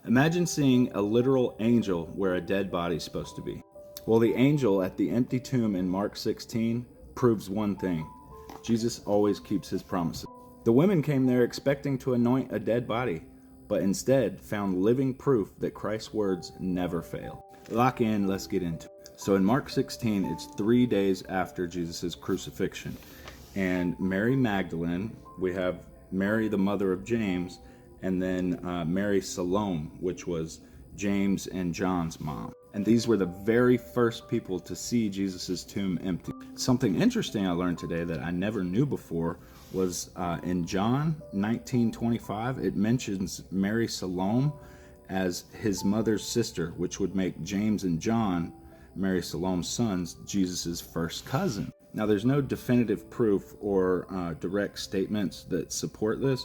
Imagine seeing a literal angel where a dead body is supposed to be. Well, the angel at the empty tomb in Mark 16 proves one thing. Jesus always keeps his promises. The women came there expecting to anoint a dead body, but instead found living proof that Christ's words never fail. Lock in, let's get into it. So in Mark 16, it's 3 days after Jesus' crucifixion. And Mary Magdalene, we have Mary, the mother of James, and then Mary Salome, which was James and John's mom. And these were the very first people to see Jesus' tomb empty. Something interesting I learned today that I never knew before was in John 19:25, it mentions Mary Salome as his mother's sister, which would make James and John, Mary Salome's sons, Jesus' first cousin. Now, there's no definitive proof or direct statements that support this,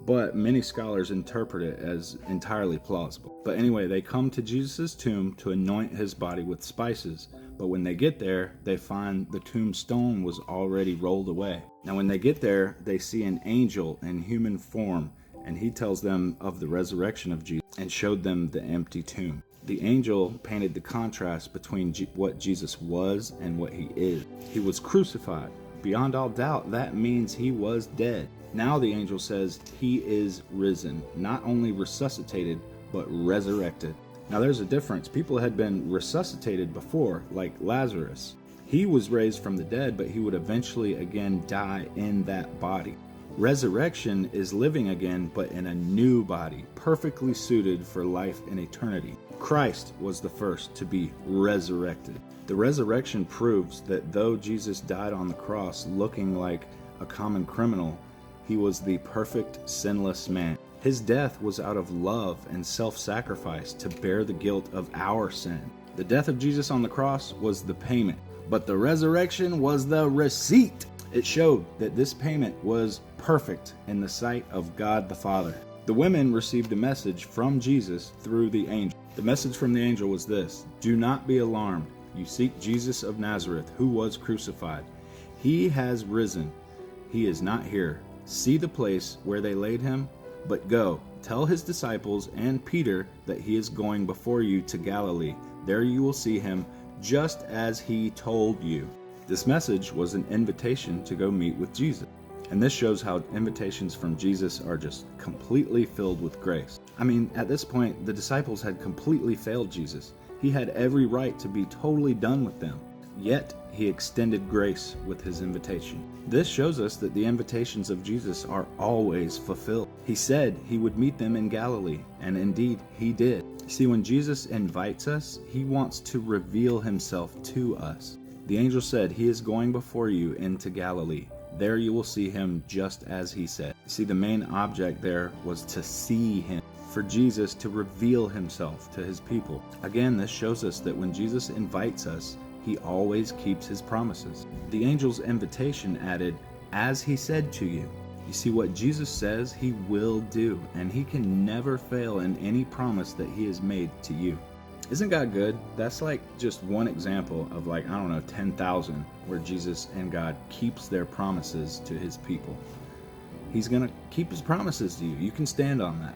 but many scholars interpret it as entirely plausible. But anyway, they come to Jesus' tomb to anoint his body with spices, but when they get there, they find the tombstone was already rolled away. Now, when they get there, they see an angel in human form, and he tells them of the resurrection of Jesus and showed them the empty tomb. The angel painted the contrast between what Jesus was and what he is. He was crucified. Beyond all doubt, that means he was dead. Now the angel says he is risen, not only resuscitated, but resurrected. Now there's a difference. People had been resuscitated before, like Lazarus. He was raised from the dead, but he would eventually again die in that body. Resurrection is living again, but in a new body, perfectly suited for life in eternity. Christ was the first to be resurrected. The resurrection proves that though Jesus died on the cross looking like a common criminal, he was the perfect, sinless man. His death was out of love and self-sacrifice to bear the guilt of our sin. The death of Jesus on the cross was the payment, but the resurrection was the receipt. It showed that this payment was perfect in the sight of God the Father. The women received a message from Jesus through the angel. The message from the angel was this: "Do not be alarmed. You seek Jesus of Nazareth, who was crucified. He has risen. He is not here. See the place where they laid him, but go, tell his disciples and Peter that he is going before you to Galilee. There you will see him, just as he told you." This message was an invitation to go meet with Jesus. And this shows how invitations from Jesus are just completely filled with grace. I mean, at this point, the disciples had completely failed Jesus. He had every right to be totally done with them. Yet, he extended grace with his invitation. This shows us that the invitations of Jesus are always fulfilled. He said he would meet them in Galilee, and indeed, he did. See, when Jesus invites us, he wants to reveal himself to us. The angel said, "He is going before you into Galilee. There you will see him just as he said." See, the main object there was to see him, for Jesus to reveal himself to his people. Again, this shows us that when Jesus invites us, he always keeps his promises. The angel's invitation added, "as he said to you." You see, what Jesus says he will do, and he can never fail in any promise that he has made to you. Isn't God good? That's like just one example of 10,000 where Jesus and God keeps their promises to his people. He's going to keep his promises to you. You can stand on that.